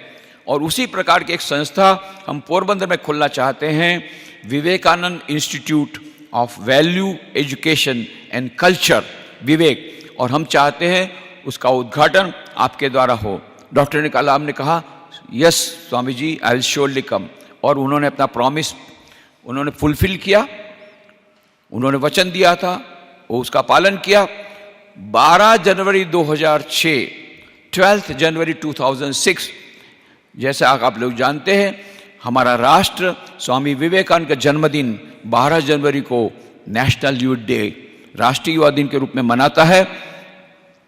और उसी प्रकार की एक संस्था हम पोरबंदर में खोलना चाहते हैं, Vivekananda institute of value education and culture, Vivek. और हम चाहते हैं उसका उद्घाटन आपके द्वारा हो। डॉक्टर कलाम ने कहा yes Swami ji, I will surely come. और उन्होंने अपना प्रॉमिस उन्होंने फुलफिल किया। उन्होंने वचन दिया था, वो उसका पालन किया। 12 जनवरी 2006, 12 जनवरी 2006, जैसे आप लोग जानते हैं हमारा राष्ट्र स्वामी विवेकानंद का जन्मदिन 12 जनवरी को नेशनल यूथ डे, राष्ट्रीय युवा दिन के रूप में मनाता है।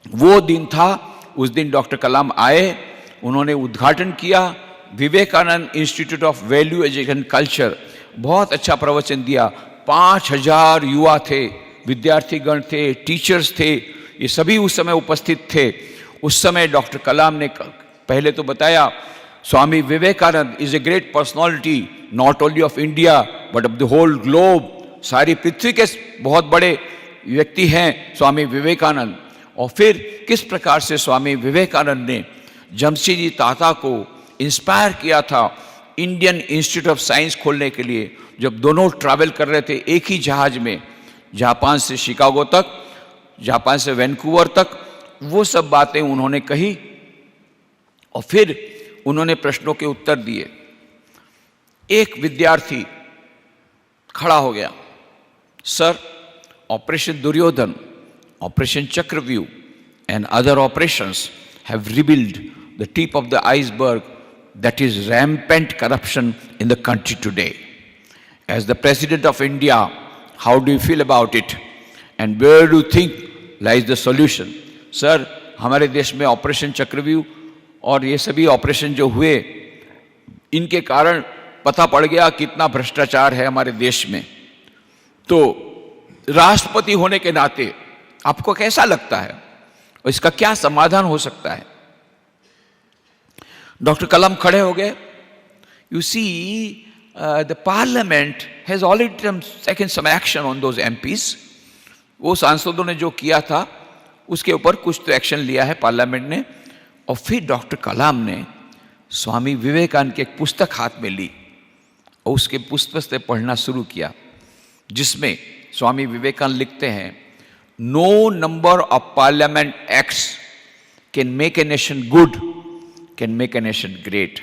वो दिन था, उस दिन डॉक्टर कलाम आए, उन्होंने उद्घाटन किया Vivekananda institute of value education culture. बहुत अच्छा प्रवचन दिया। 5000 युवा थे, विद्यार्थीगण थे, टीचर्स थे, ये सभी उस समय उपस्थित थे। उस समय डॉक्टर कलाम ने पहले तो बताया Swami Vivekananda is a great personality not only of India but of the whole globe. सारी पृथ्वी के बहुत बड़े व्यक्ति हैं स्वामी विवेकानंद। और फिर किस प्रकार से स्वामी विवेकानंद ने जमशेदजी ताता को इंस्पायर किया था इंडियन इंस्टीट्यूट ऑफ साइंस खोलने के लिए, जब दोनों ट्रैवल कर रहे थे एक ही जहाज में, जापान से शिकागो तक, जापान से वैंकूवर तक। वो सब बातें उन्होंने कही और फिर उन्होंने प्रश्नों के उत्तर दिए। एक विद्यार्थी खड़ा हो गया, सर ऑपरेशन दुर्योधन, ऑपरेशन चक्रव्यूह and other operations have revealed the tip of the iceberg that is rampant corruption in the country today. As the President of India, how do you feel about it? And where do you think lies the solution? Sir, हमारे देश में ऑपरेशन चक्रव्यूह और ये सभी ऑपरेशन जो हुए, इनके कारण पता पड़ गया कितना भ्रष्टाचार है हमारे देश में। तो राष्ट्रपति होने के नाते आपको कैसा लगता है और इसका क्या समाधान हो सकता है? डॉक्टर कलाम खड़े हो गए। You see the parliament has already taken some action on those MPs. वो सांसदों ने जो किया था उसके ऊपर कुछ तो एक्शन लिया है पार्लियामेंट ने। और फिर डॉक्टर कलाम ने स्वामी विवेकानंद की एक पुस्तक हाथ में ली और उसके पुस्तक से पढ़ना शुरू किया, जिसमें स्वामी विवेकानंद लिखते हैं, no number of parliament acts can make a nation good, can make a nation great.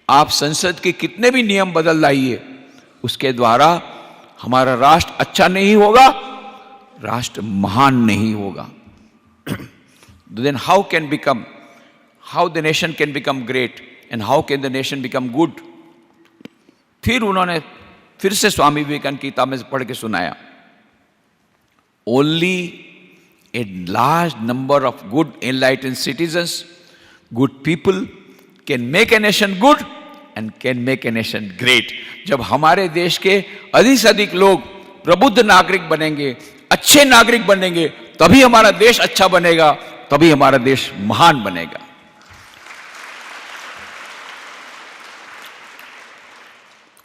आप संसद के कितने भी नियम बदल लाइए, उसके द्वारा हमारा राष्ट्र अच्छा नहीं होगा, राष्ट्र महान नहीं होगा। Then how the nation can become great and how can the nation become good? फिर उन्होंने फिर से स्वामी विवेकानंद की किताब में पढ़ के सुनाया, Only a large number of good enlightened citizens, good people can make a nation good and can make a nation great. जब हमारे देश के अधिक से अधिक लोग प्रबुद्ध नागरिक बनेंगे, अच्छे नागरिक बनेंगे, तभी हमारा देश अच्छा बनेगा, तभी हमारा देश महान बनेगा।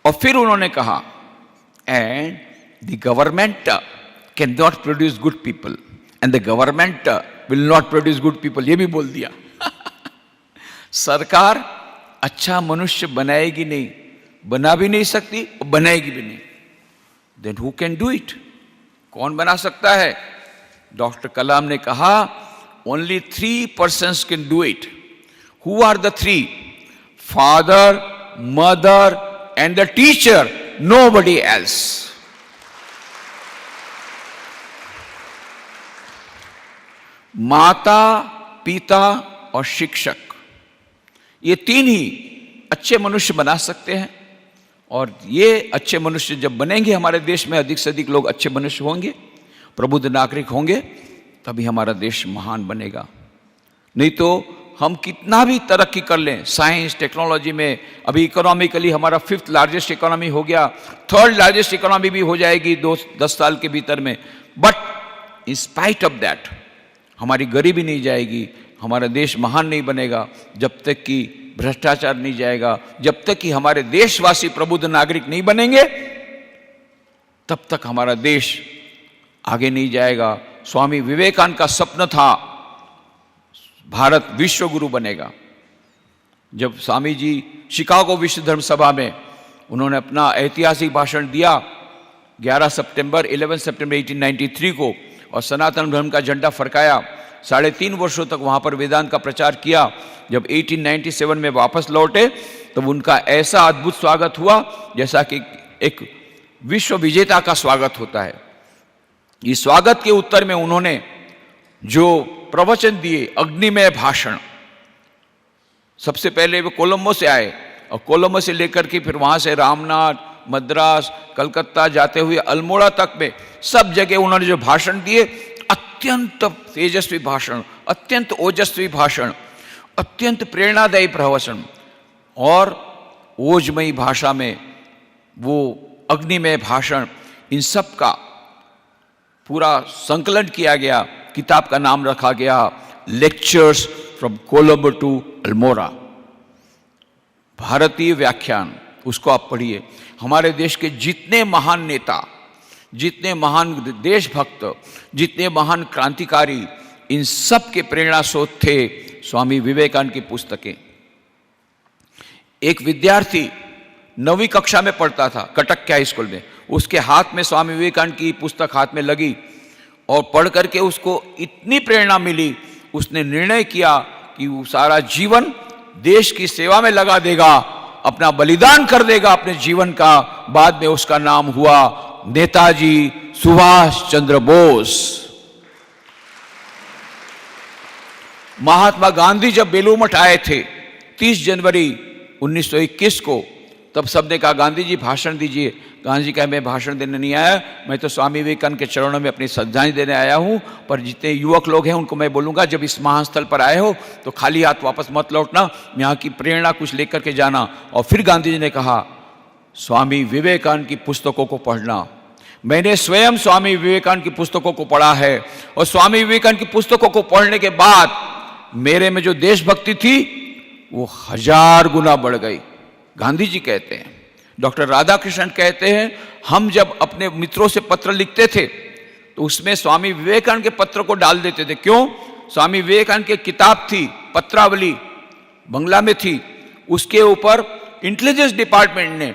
और फिर उन्होंने कहा, and the government can not produce good people and the government will not produce good people. ये भी बोल दिया। सरकार अच्छा मनुष्य बनाएगी नहीं, बना भी नहीं सकती और बनाएगी भी नहीं। Then who can do it? कौन बना सकता है? डॉक्टर कलाम ने कहा, only 3 persons can do it. Who are the 3? Father, mother and the teacher, nobody else. माता, पिता और शिक्षक, ये 3 ही अच्छे मनुष्य बना सकते हैं। और ये अच्छे मनुष्य जब बनेंगे, हमारे देश में अधिक से अधिक लोग अच्छे मनुष्य होंगे, प्रबुद्ध नागरिक होंगे, तभी हमारा देश महान बनेगा। नहीं तो हम कितना भी तरक्की कर लें साइंस टेक्नोलॉजी में, अभी इकोनॉमिकली हमारा 5th लार्जेस्ट इकोनॉमी हो गया, 3rd लार्जेस्ट इकोनॉमी भी हो जाएगी 10 साल के भीतर में, but in spite of that हमारी गरीबी नहीं जाएगी, हमारा देश महान नहीं बनेगा जब तक कि भ्रष्टाचार नहीं जाएगा, जब तक कि हमारे देशवासी प्रबुद्ध नागरिक नहीं बनेंगे, तब तक हमारा देश आगे नहीं जाएगा। स्वामी विवेकानंद का सपना था भारत विश्व गुरु बनेगा। जब स्वामी जी शिकागो विश्व धर्म सभा में उन्होंने अपना ऐतिहासिक भाषण दिया 11 सितंबर 1893 को, और सनातन धर्म का झंडा फरकाया, 3.5 वर्षों तक वहां पर वेदांत का प्रचार किया। जब 1897 में वापस लौटे तब उनका ऐसा अद्भुत स्वागत हुआ जैसा कि एक विश्व विजेता का स्वागत होता है। इस स्वागत के उत्तर में उन्होंने जो प्रवचन दिए, अग्निमय भाषण, सबसे पहले वो कोलंबो से आए और कोलंबो से लेकर के फिर वहां से रामनाथ, मद्रास, कलकत्ता जाते हुए अल्मोड़ा तक में सब जगह उन्होंने जो भाषण दिए, अत्यंत तेजस्वी भाषण, अत्यंत ओजस्वी भाषण, अत्यंत प्रेरणादायी प्रवचन, और ओजमयी भाषा में वो अग्निमय भाषण, इन सब का पूरा संकलन किया गया। किताब का नाम रखा गया lectures from Colombo to Almora, भारतीय व्याख्यान। उसको आप पढ़िए। हमारे देश के जितने महान नेता, जितने महान देशभक्त, जितने महान क्रांतिकारी, इन सब के प्रेरणा स्रोत थे स्वामी विवेकानंद की पुस्तकें। एक विद्यार्थी 9वीं कक्षा में पढ़ता था कटक के हाई स्कूल में, उसके हाथ में स्वामी विवेकानंद की पुस्तक हाथ में लगी और पढ़ करके उसको इतनी प्रेरणा मिली, उसने निर्णय किया कि वो सारा जीवन देश की सेवा में लगा देगा, अपना बलिदान कर देगा अपने जीवन का। बाद में उसका नाम हुआ नेताजी सुभाष चंद्र बोस। महात्मा गांधी जब बेलूर मठ आए थे 30 जनवरी 1921 को, तब सबने कहा गांधी जी भाषण दीजिए। गांधी जी कहा मैं भाषण देने नहीं आया, मैं तो स्वामी विवेकानंद के चरणों में अपनी श्रद्धांजलि देने आया हूं। पर जितने युवक लोग हैं उनको मैं बोलूंगा, जब इस महास्थल पर आए हो तो खाली हाथ वापस मत लौटना, यहाँ की प्रेरणा कुछ लेकर के जाना। और फिर गांधी जी ने कहा स्वामी विवेकानंद की पुस्तकों को पढ़ना। मैंने स्वयं स्वामी विवेकानंद की पुस्तकों को पढ़ा है और स्वामी विवेकानंद की पुस्तकों को पढ़ने के बाद मेरे में जो देशभक्ति थी वो 1000 गुना बढ़ गई। गांधी जी कहते हैं, डॉक्टर राधाकृष्णन कहते हैं, हम जब अपने मित्रों से पत्र लिखते थे तो उसमें स्वामी विवेकानंद के पत्र को डाल देते थे। क्यों? स्वामी विवेकानंद की किताब थी पत्रावली, बंगला में थी, उसके ऊपर इंटेलिजेंस डिपार्टमेंट ने,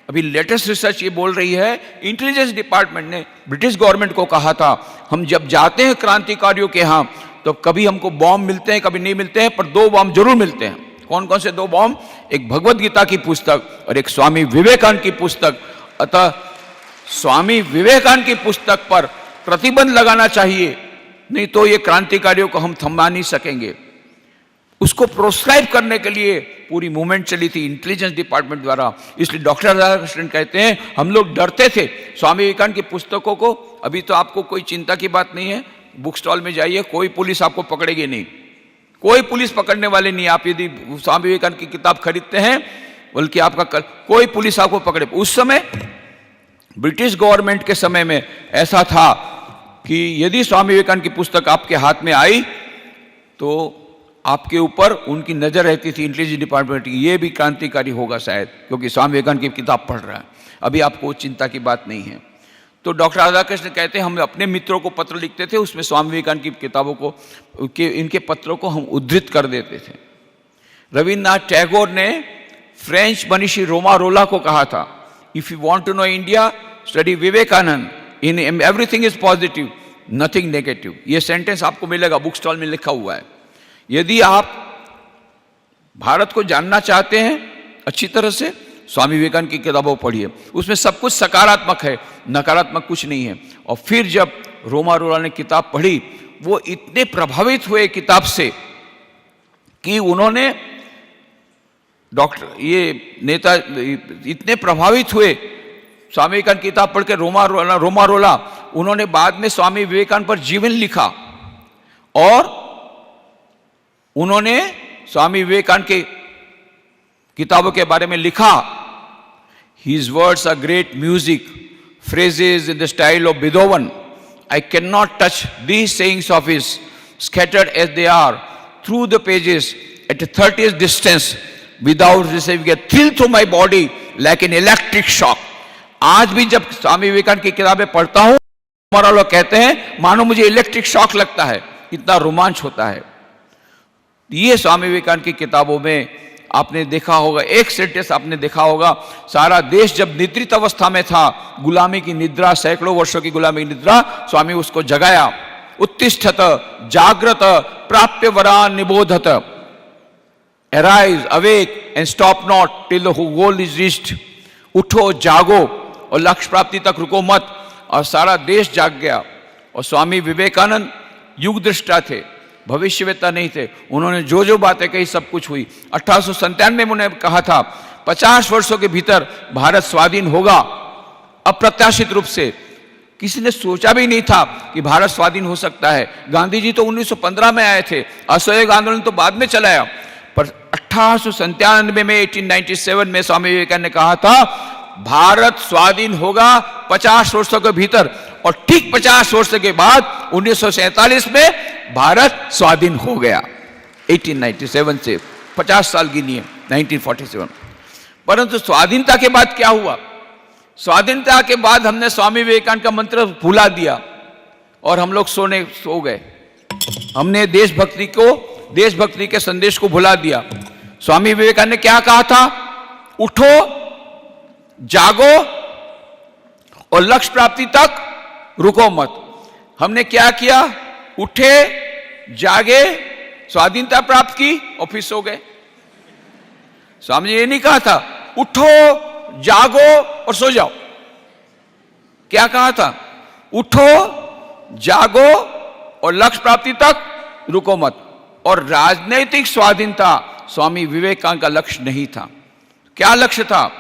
अभी लेटेस्ट रिसर्च ये बोल रही है, इंटेलिजेंस डिपार्टमेंट ने ब्रिटिश गवर्नमेंट को कहा था, हम जब जाते हैं क्रांतिकारियों के यहाँ तो कभी हमको बॉम्ब मिलते हैं, कभी नहीं मिलते हैं, पर 2 बॉम्ब जरूर मिलते हैं। कौन कौन से 2 बॉम्ब? एक भगवत गीता की पुस्तक और एक स्वामी विवेकानंद की पुस्तक। अतः स्वामी विवेकानंद की पुस्तक पर प्रतिबंध लगाना चाहिए, नहीं तो ये क्रांतिकारियों को हम थमा नहीं सकेंगे। उसको प्रोस्क्राइब करने के लिए पूरी मूवमेंट चली थी इंटेलिजेंस डिपार्टमेंट द्वारा। इसलिए डॉक्टर राधाकृष्णन कहते हैं, हम लोग डरते थे स्वामी विवेकानंद की पुस्तकों को। अभी तो आपको कोई चिंता की बात नहीं है, बुक स्टॉल में जाइए, कोई पुलिस आपको पकड़ेगी नहीं, कोई पुलिस पकड़ने वाले नहीं। आप यदि स्वामी विवेकानंद की किताब खरीदते हैं, बल्कि आपका कोई पुलिस आपको पकड़े। उस समय ब्रिटिश गवर्नमेंट के समय में ऐसा था कि यदि स्वामी विवेकानंद की पुस्तक आपके हाथ में आई तो आपके ऊपर उनकी नजर रहती थी इंटेलिजेंस डिपार्टमेंट की, ये भी क्रांतिकारी होगा शायद, क्योंकि स्वामी विवेकानंद की किताब पढ़ रहा है। अभी आपको चिंता की बात नहीं है। तो डॉक्टर राधाकृष्ण कहते हैं, हम अपने मित्रों को पत्र लिखते थे, उसमें स्वामी विवेकानंद की किताबों को, इनके पत्रों को हम उद्धृत कर देते थे। रविन्द्रनाथ टैगोर ने फ्रेंच मनीषी रोमारोला को कहा था, if you want to know India study Vivekananda, in everything is positive nothing negative. ये सेंटेंस आपको मिलेगा, बुक स्टॉल में लिखा हुआ है। यदि आप भारत को जानना चाहते हैं अच्छी तरह से, स्वामी विवेकानंद की किताबों पढ़िए, उसमें सब कुछ सकारात्मक है, नकारात्मक कुछ नहीं है। और फिर जब रोमारोला ने किताब पढ़ी, वो इतने प्रभावित हुए किताब से कि उन्होंने नेता इतने प्रभावित हुए स्वामी विवेकानंद की किताब पढ़ के रोमारोला, उन्होंने बाद में स्वामी विवेकानंद पर जीवन लिखा और उन्होंने स्वामी विवेकानंद के किताबों के बारे में लिखा। His words are great music, phrases in the style of Beethoven. I cannot touch these sayings of his, scattered as they are through the pages at a 30th distance, without receiving a thrill through my body like an electric shock. आज भी जब स्वामी विवेकानंद की किताबें पढ़ता हूं, हमारा लोग कहते हैं मानो मुझे इलेक्ट्रिक शॉक लगता है, इतना रोमांच होता है। ये स्वामी विवेकानंद की किताबों में आपने देखा होगा, एक सेंटेंस आपने देखा होगा, सारा देश जब निद्रित अवस्था में था, गुलामी की निद्रा, सैकड़ों वर्षों की गुलामी की निद्रा, स्वामी उसको जगाया। उत्तिष्ठत जाग्रत प्राप्य वरान निबोधत, arise awake and stop not till the goal is reached. उठो जागो और लक्ष्य प्राप्ति तक रुको मत। और सारा देश जाग गया। और स्वामी विवेकानंद युग दृष्टा थे, भविष्यवेत्ता नहीं थे। उन्होंने जो जो बातें कही सब कुछ हुई। 1897 में उन्होंने कहा था 50 वर्षों के भीतर भारत स्वाधीन होगा। अप्रत्याशित रूप से किसी ने सोचा भी नहीं था कि भारत स्वाधीन हो सकता है। गांधी जी तो 1915 में आए थे, असहयोग आंदोलन तो बाद में चलाया, पर 1897 में 1897 में स्वामी विवेकानंद ने कहा था भारत स्वाधीन होगा 50 वर्षों के भीतर। और ठीक 50 वर्ष के बाद 1947 में भारत स्वाधीन हो गया। 1897 से 50 साल गिनिए, 1947। परंतु स्वाधीनता के बाद क्या हुआ? स्वाधीनता के बाद हमने स्वामी विवेकानंद का मंत्र भुला दिया और हम लोग सो गए। हमने देशभक्ति के संदेश को भुला दिया। स्वामी विवेकानंद ने क्या कहा था? उठो, जागो और लक्ष्य प्राप्ति तक रुको मत। हमने क्या किया? उठे, जागे, स्वाधीनता प्राप्त की और फिर सो गए। स्वामी जी ये नहीं कहा था उठो, जागो और सो जाओ। क्या कहा था? उठो, जागो और लक्ष्य प्राप्ति तक रुको मत। और राजनीतिक स्वाधीनता स्वामी विवेकानंद का लक्ष्य नहीं था। क्या लक्ष्य था?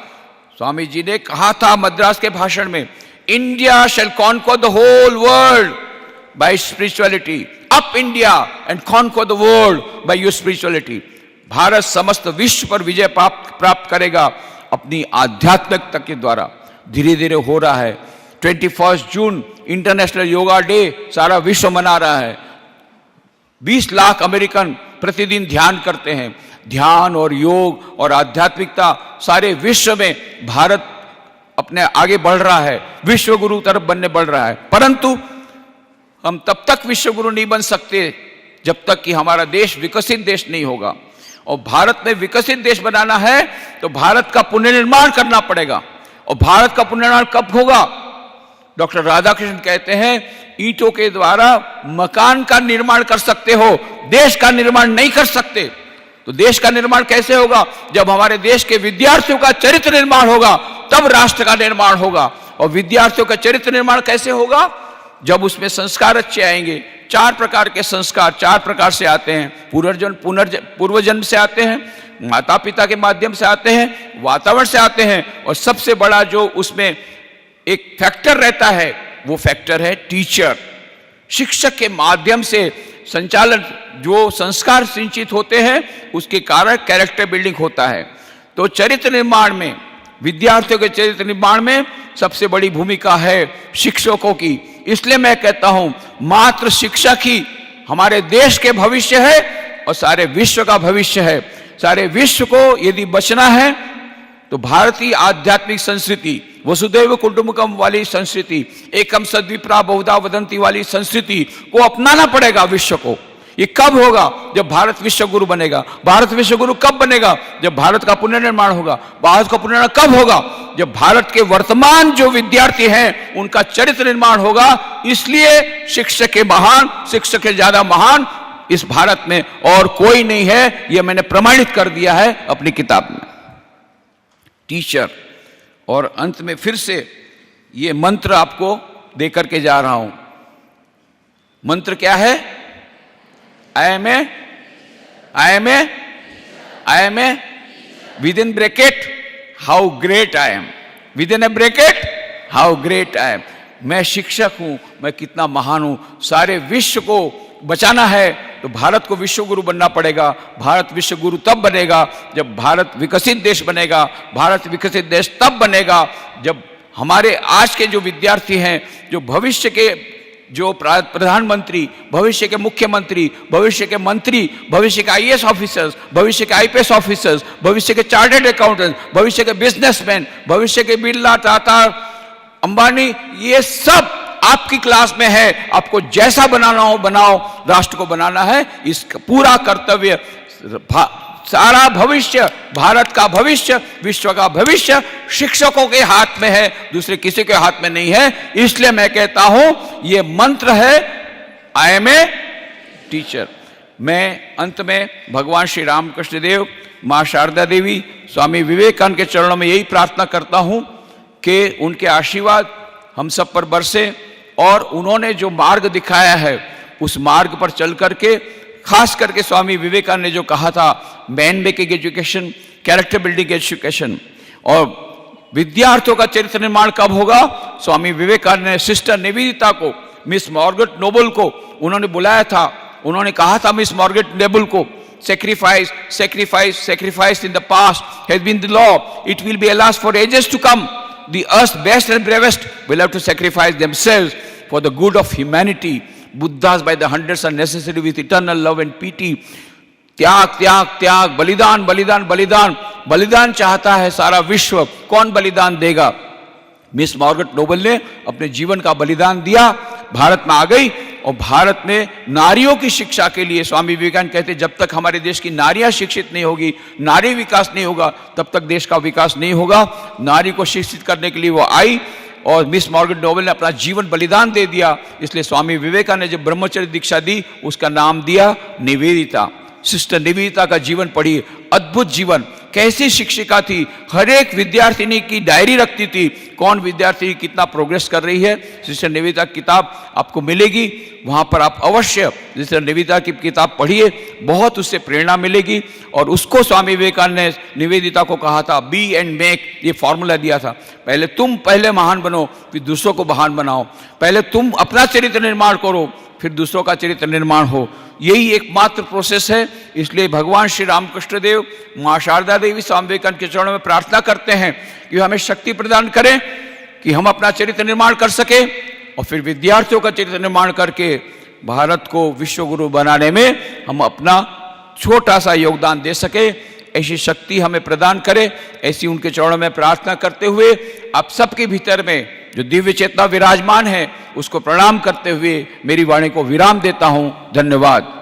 स्वामी जी ने कहा था मद्रास के भाषण में, India shall conquer the whole world by spirituality. Up India and conquer the world by your spirituality. भारत समस्त विश्व पर विजय प्राप्त करेगा अपनी आध्यात्मिकता के द्वारा धीरे धीरे हो रहा है। 21 जून इंटरनेशनल योगा डे सारा विश्व मना रहा है। 20 लाख अमेरिकन प्रतिदिन ध्यान करते हैं। ध्यान और योग और आध्यात्मिकता सारे विश्व में भारत अपने आगे बढ़ रहा है, विश्व गुरु तरफ बनने बढ़ रहा है। परंतु हम तब तक विश्व गुरु नहीं बन सकते जब तक कि हमारा देश विकसित देश नहीं होगा। और भारत में विकसित देश बनाना है तो भारत का पुनर्निर्माण करना पड़ेगा। और भारत का पुनर्निर्माण कब होगा? डॉक्टर राधाकृष्णन कहते हैं ईंटों के द्वारा मकान का निर्माण कर सकते हो, देश का निर्माण नहीं कर सकते। तो देश का निर्माण कैसे होगा? जब हमारे देश के विद्यार्थियों का चरित्र निर्माण होगा, तब राष्ट्र का निर्माण होगा। और विद्यार्थियों का चरित्र निर्माण कैसे होगा? जब उसमें संस्कार अच्छे आएंगे। 4 प्रकार के संस्कार 4 प्रकार से आते हैं। पूर्वजन्म से आते हैं, माता पिता के माध्यम से आते हैं, वातावरण से आते हैं, और सबसे बड़ा जो उसमें एक फैक्टर रहता है वो फैक्टर है टीचर। शिक्षक के माध्यम से संचालन जो संस्कार सिंचित होते हैं उसके कारण कैरेक्टर बिल्डिंग होता है। तो चरित्र निर्माण में, विद्यार्थियों के चरित्र निर्माण में सबसे बड़ी भूमिका है शिक्षकों की। इसलिए मैं कहता हूं मात्र शिक्षक ही हमारे देश के भविष्य है और सारे विश्व का भविष्य है। सारे विश्व को यदि बचना है तो भारतीय आध्यात्मिक संस्कृति, वसुधैव कुटुंबकम वाली संस्कृति, एकम सद्विप्रा बहुधा वदंती वाली संस्कृति को अपनाना पड़ेगा विश्व को। ये कब होगा? जब भारत विश्व गुरु बनेगा। भारत विश्व गुरु कब बनेगा? जब भारत का पुनर्निर्माण होगा। भारत का पुनर्निर्माण कब होगा? जब भारत के वर्तमान जो विद्यार्थी हैं उनका चरित्र निर्माण होगा। इसलिए शिक्षक के महान, शिक्षक के ज्यादा महान इस भारत में और कोई नहीं है। यह मैंने प्रमाणित कर दिया है अपनी किताब में। टीचर। और अंत में फिर से ये मंत्र आपको दे करके जा रहा हूं। मंत्र क्या है? I am a within bracket how great I am, within a bracket how great I am। मैं शिक्षक हूं, मैं कितना महान हूं। सारे विश्व को बचाना है तो भारत को विश्व गुरु बनना पड़ेगा। भारत विश्व गुरु तब बनेगा जब भारत विकसित देश बनेगा। भारत विकसित देश तब बनेगा जब हमारे आज के जो विद्यार्थी हैं, जो भविष्य के जो प्रधानमंत्री, भविष्य के मुख्यमंत्री, भविष्य के मंत्री, भविष्य के आईएएस ऑफिसर्स, भविष्य के आईपीएस ऑफिसर्स, भविष्य के चार्टर्ड अकाउंटेंट, भविष्य के बिजनेसमैन, भविष्य के बिरला, टाटा, अंबानी, ये सब आपकी क्लास में है। आपको जैसा बनाना हो बनाओ, राष्ट्र को बनाना है। इसका पूरा कर्तव्य, सारा भविष्य, भारत का भविष्य, विश्व का भविष्य शिक्षकों के हाथ में है, दूसरे किसी के हाथ में नहीं है। इसलिए मैं कहता हूं ये मंत्र है आई एम ए टीचर। मैं अंत में भगवान श्री रामकृष्ण देव, मां शारदा देवी, स्वामी विवेकानंद के चरणों में यही प्रार्थना करता हूं कि उनके आशीर्वाद हम सब पर बरसे और उन्होंने जो मार्ग दिखाया है उस मार्ग पर चल करके, खास करके स्वामी विवेकानंद ने जो कहा था man making education, character building education, और विद्यार्थियों का चरित्र निर्माण कब होगा? स्वामी विवेकानंद ने सिस्टर निवेदिता को, मिस मार्गरेट नोबल को उन्होंने बुलाया था। उन्होंने कहा था मिस मार्गरेट नोबल को, sacrifice, sacrifice, sacrifice in the past has been the law. It will be alas for ages to come. The earth's best and bravest will have to sacrifice themselves for the good of humanity. Buddhas by the hundreds are necessary with eternal love and pity. त्याग त्याग त्याग, बलिदान बलिदान बलिदान, बलिदान चाहता है सारा विश्व। कौन बलिदान देगा? मिस मार्गरेट नोबल ने अपने जीवन का बलिदान दिया, भारत में आ गई। और भारत में नारियों की शिक्षा के लिए स्वामी विवेकानंद कहते जब तक हमारे देश की नारियां शिक्षित नहीं होगी, नारी विकास नहीं होगा, तब तक देश का विकास नहीं होगा। नारी को शिक्षित करने के लिए वो आई और मिस मार्गरेट नोबल ने अपना जीवन बलिदान दे दिया। इसलिए स्वामी विवेकानंद ने जब ब्रह्मचर्य दीक्षा दी उसका नाम दिया निवेदिता। सिस्टर निवेदिता का जीवन पढ़िए, अद्भुत जीवन। कैसी शिक्षिका थी, हर एक विद्यार्थिनी की डायरी रखती थी, कौन विद्यार्थी कितना प्रोग्रेस कर रही है। सिस्टर निवेदिता की किताब आपको मिलेगी, वहां पर आप अवश्य सिस्टर निवेदिता की किताब पढ़िए, बहुत उससे प्रेरणा मिलेगी। और उसको स्वामी विवेकानंद ने निवेदिता को कहा था बी एंड मेक, ये फॉर्मूला दिया था। पहले तुम महान बनो, फिर दूसरों को महान बनाओ। पहले तुम अपना चरित्र निर्माण करो, फिर दूसरों का चरित्र निर्माण हो। यही एकमात्र प्रोसेस है। इसलिए भगवान श्री रामकृष्ण देव, माँ शारदा देवी, स्वामी विवेकानंद के चरणों में प्रार्थना करते हैं कि हमें शक्ति प्रदान करें कि हम अपना चरित्र निर्माण कर सके और फिर विद्यार्थियों का चरित्र निर्माण करके भारत को विश्व गुरु बनाने में हम अपना छोटा सा योगदान दे सके। ऐसी शक्ति हमें प्रदान करे, ऐसी उनके चरणों में प्रार्थना करते हुए आप सबके भीतर में जो दिव्य चेतना विराजमान है उसको प्रणाम करते हुए मेरी वाणी को विराम देता हूं। धन्यवाद।